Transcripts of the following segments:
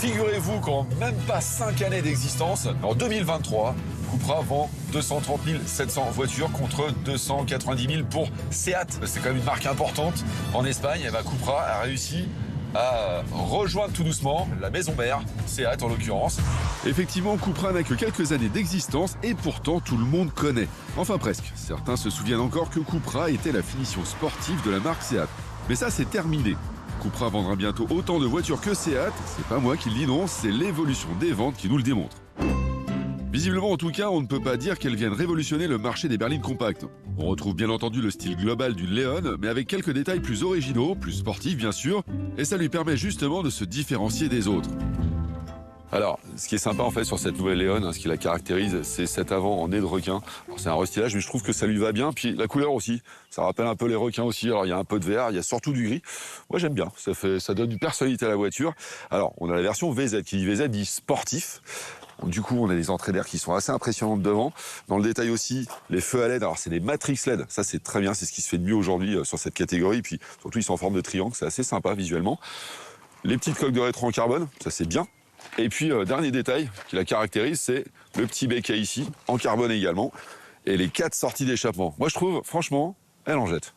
Figurez-vous qu'en même pas 5 années d'existence, en 2023, Cupra vend 230 700 voitures contre 290 000 pour Seat. C'est quand même une marque importante en Espagne. Et Cupra a réussi à rejoindre tout doucement la maison mère, Seat en l'occurrence. Effectivement, Cupra n'a que quelques années d'existence et pourtant tout le monde connaît. Enfin presque. Certains se souviennent encore que Cupra était la finition sportive de la marque Seat. Mais ça, c'est terminé. Cupra vendra bientôt autant de voitures que Seat. C'est pas moi qui le dis non, c'est l'évolution des ventes qui nous le démontre. Visiblement, en tout cas, on ne peut pas dire qu'elles viennent révolutionner le marché des berlines compactes. On retrouve bien entendu le style global d'une Leon, mais avec quelques détails plus originaux, plus sportifs bien sûr, et ça lui permet justement de se différencier des autres. Alors, ce qui est sympa en fait sur cette nouvelle Leon, ce qui la caractérise, c'est cet avant en nez de requin. C'est un restylage, mais je trouve que ça lui va bien. Puis la couleur aussi, ça rappelle un peu les requins aussi. Alors il y a un peu de vert, il y a surtout du gris. Moi j'aime bien, ça donne une personnalité à la voiture. Alors on a la version VZ, qui dit VZ dit sportif. Du coup, on a des entrées d'air qui sont assez impressionnantes devant. Dans le détail aussi, les feux à LED. Alors, c'est des Matrix LED. Ça, c'est très bien. C'est ce qui se fait de mieux aujourd'hui sur cette catégorie. Puis, surtout, ils sont en forme de triangle. C'est assez sympa visuellement. Les petites coques de rétro en carbone. Ça, c'est bien. Et puis, dernier détail qui la caractérise, c'est le petit béquet ici, en carbone également. Et les 4 sorties d'échappement. Moi, je trouve, franchement, elle en jette.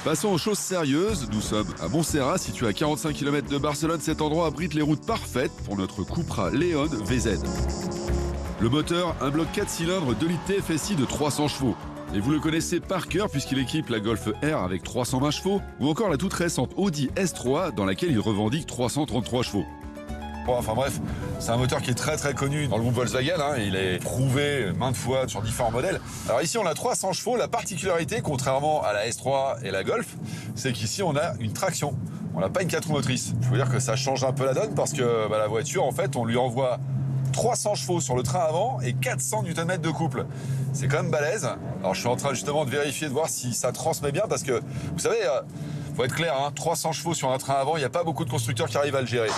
Passons aux choses sérieuses. Nous sommes à Montserrat, situé à 45 km de Barcelone. Cet endroit abrite les routes parfaites pour notre Cupra Leon VZ. Le moteur, un bloc 4 cylindres 2 litres TFSI de 300 chevaux. Et vous le connaissez par cœur puisqu'il équipe la Golf R avec 320 chevaux ou encore la toute récente Audi S3 dans laquelle il revendique 333 chevaux. Enfin bref, c'est un moteur qui est très très connu dans le groupe Volkswagen. Il est prouvé maintes fois sur différents modèles. Alors ici on a 300 chevaux. La particularité, contrairement à la S3 et la Golf, c'est qu'ici on a une traction. On n'a pas une 4 roues motrices. Je veux dire que ça change un peu la donne parce que la voiture, en fait, on lui envoie 300 chevaux sur le train avant et 400 Nm de couple. C'est quand même balèze. Alors je suis en train justement de vérifier, de voir si ça transmet bien parce que, vous savez, faut être clair, 300 chevaux sur un train avant, il n'y a pas beaucoup de constructeurs qui arrivent à le gérer.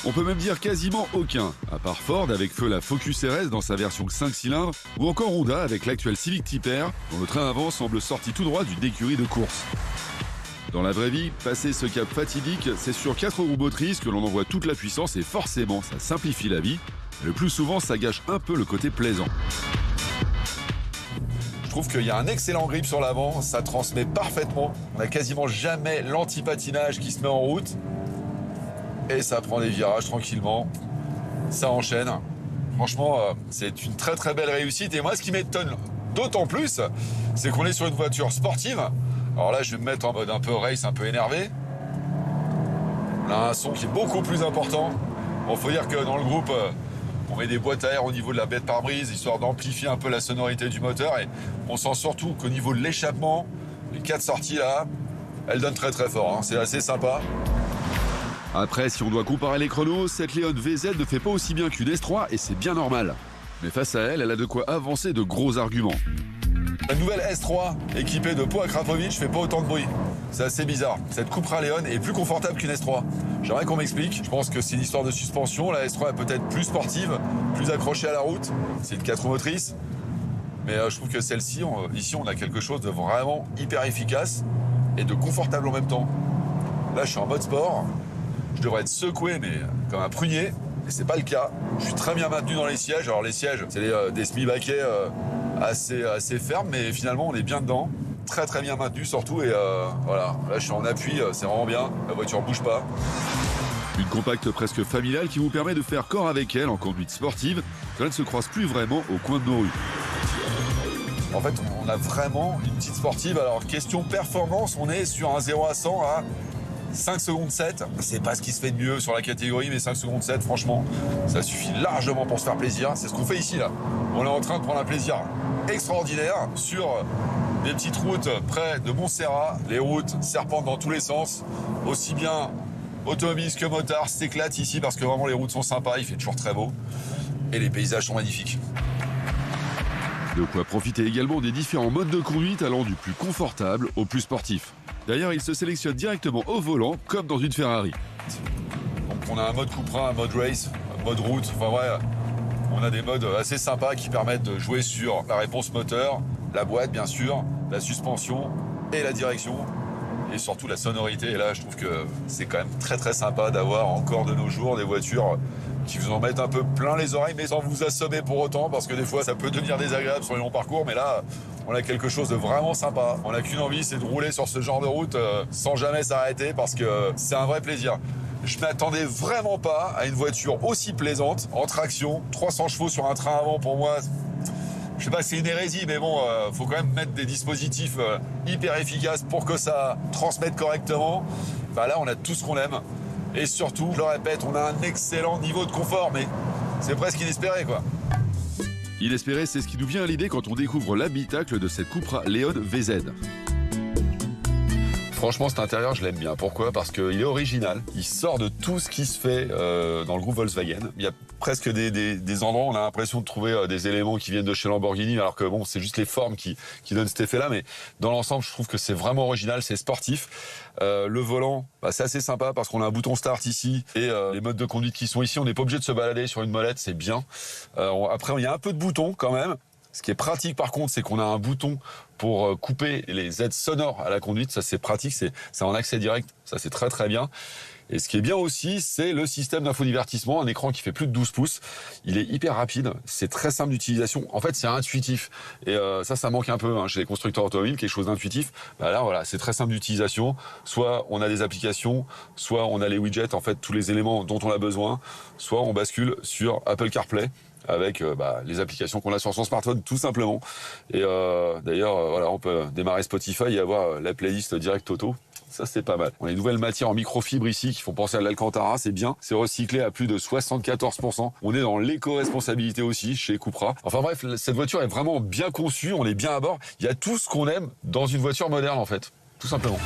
On peut même dire quasiment aucun, à part Ford avec feu la Focus RS dans sa version 5 cylindres, ou encore Honda avec l'actuel Civic Type R, dont le train avant semble sorti tout droit d'une écurie de course. Dans la vraie vie, passer ce cap fatidique, c'est sur 4 roues motrices que l'on envoie toute la puissance et forcément ça simplifie la vie, mais le plus souvent ça gâche un peu le côté plaisant. Je trouve qu'il y a un excellent grip sur l'avant, ça transmet parfaitement, on n'a quasiment jamais l'anti-patinage qui se met en route. Et ça prend des virages tranquillement, ça enchaîne. Franchement, c'est une très très belle réussite. Et moi, ce qui m'étonne d'autant plus, c'est qu'on est sur une voiture sportive. Alors là, je vais me mettre en mode un peu race, un peu énervé. On a un son qui est beaucoup plus important. Bon, faut dire que dans le groupe, on met des boîtes à air au niveau de la baie de pare-brise, histoire d'amplifier un peu la sonorité du moteur. Et on sent surtout qu'au niveau de l'échappement, les 4 sorties là, elles donnent très très fort. C'est assez sympa. Après, si on doit comparer les chronos, cette Leon VZ ne fait pas aussi bien qu'une S3 et c'est bien normal. Mais face à elle, elle a de quoi avancer de gros arguments. La nouvelle S3 équipée de pots à Krapovic fait pas autant de bruit. C'est assez bizarre. Cette Cupra Leon est plus confortable qu'une S3. J'aimerais qu'on m'explique. Je pense que c'est une histoire de suspension. La S3 est peut-être plus sportive, plus accrochée à la route. C'est une 4 roues motrices. Mais je trouve que celle-ci, ici, on a quelque chose de vraiment hyper efficace et de confortable en même temps. Là, je suis en mode sport. Je devrais être secoué, mais comme un prunier, et c'est pas le cas. Je suis très bien maintenu dans les sièges. Alors les sièges, c'est des semi-baquets assez fermes, mais finalement on est bien dedans. Très très bien maintenu surtout, et voilà. Là je suis en appui, c'est vraiment bien. La voiture bouge pas. Une compacte presque familiale qui vous permet de faire corps avec elle en conduite sportive, quand elle ne se croise plus vraiment au coin de nos rues. En fait, on a vraiment une petite sportive. Alors question performance, on est sur un 0 à 100 à 5 secondes 7, c'est pas ce qui se fait de mieux sur la catégorie, mais 5 secondes 7, franchement, ça suffit largement pour se faire plaisir. C'est ce qu'on fait ici, là. On est en train de prendre un plaisir extraordinaire sur des petites routes près de Montserrat. Les routes serpentent dans tous les sens, aussi bien automobilistes que motards s'éclatent ici parce que vraiment les routes sont sympas, il fait toujours très beau et les paysages sont magnifiques. De quoi profiter également des différents modes de conduite allant du plus confortable au plus sportif. D'ailleurs, il se sélectionne directement au volant, comme dans une Ferrari. Donc on a un mode Cupra, un mode race, un mode route, enfin ouais, on a des modes assez sympas qui permettent de jouer sur la réponse moteur, la boîte bien sûr, la suspension et la direction. et surtout la sonorité. Et là, je trouve que c'est quand même très très sympa d'avoir encore de nos jours des voitures qui vous en mettent un peu plein les oreilles, mais sans vous assommer pour autant, parce que des fois, ça peut devenir désagréable sur les longs parcours. Mais là, on a quelque chose de vraiment sympa. On n'a qu'une envie, c'est de rouler sur ce genre de route sans jamais s'arrêter, parce que c'est un vrai plaisir. Je m'attendais vraiment pas à une voiture aussi plaisante, en traction, 300 chevaux sur un train avant pour moi. Je sais pas si c'est une hérésie, mais bon, faut quand même mettre des dispositifs hyper efficaces pour que ça transmette correctement. Bah là, on a tout ce qu'on aime. Et surtout, je le répète, on a un excellent niveau de confort, mais c'est presque inespéré, quoi. Inespéré, c'est ce qui nous vient à l'idée quand on découvre l'habitacle de cette Cupra Leon VZ. Franchement, cet intérieur, je l'aime bien. Pourquoi ? Parce qu'il est original. Il sort de tout ce qui se fait dans le groupe Volkswagen. Il y a presque des endroits où on a l'impression de trouver des éléments qui viennent de chez Lamborghini, alors que bon, c'est juste les formes qui donnent cet effet-là. Mais dans l'ensemble, je trouve que c'est vraiment original, c'est sportif. Le volant, c'est assez sympa parce qu'on a un bouton start ici et les modes de conduite qui sont ici. On n'est pas obligé de se balader sur une molette, c'est bien. Après, il y a un peu de boutons quand même. Ce qui est pratique par contre, c'est qu'on a un bouton pour couper les aides sonores à la conduite. Ça c'est pratique, c'est en accès direct, ça c'est très très bien. Et ce qui est bien aussi, c'est le système d'infodivertissement, un écran qui fait plus de 12 pouces. Il est hyper rapide, c'est très simple d'utilisation. En fait, c'est intuitif. Et ça manque un peu chez les constructeurs automobiles, quelque chose d'intuitif. Là, voilà, c'est très simple d'utilisation. Soit on a des applications, soit on a les widgets, en fait, tous les éléments dont on a besoin. Soit on bascule sur Apple CarPlay avec les applications qu'on a sur son smartphone, tout simplement. Et d'ailleurs, voilà, on peut démarrer Spotify et avoir la playlist Direct Auto. Ça, c'est pas mal. On a une nouvelle matière en microfibre ici qui font penser à l'Alcantara, c'est bien. C'est recyclé à plus de 74%. On est dans l'éco-responsabilité aussi chez Cupra. Enfin bref, cette voiture est vraiment bien conçue, on est bien à bord. Il y a tout ce qu'on aime dans une voiture moderne, en fait. Tout simplement.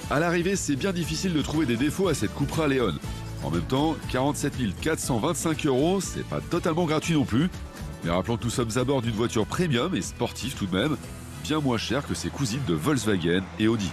À l'arrivée, c'est bien difficile de trouver des défauts à cette Cupra Leon. En même temps, 47 425 €, c'est pas totalement gratuit non plus. Mais rappelons que nous sommes à bord d'une voiture premium et sportive tout de même, bien moins chère que ses cousines de Volkswagen et Audi.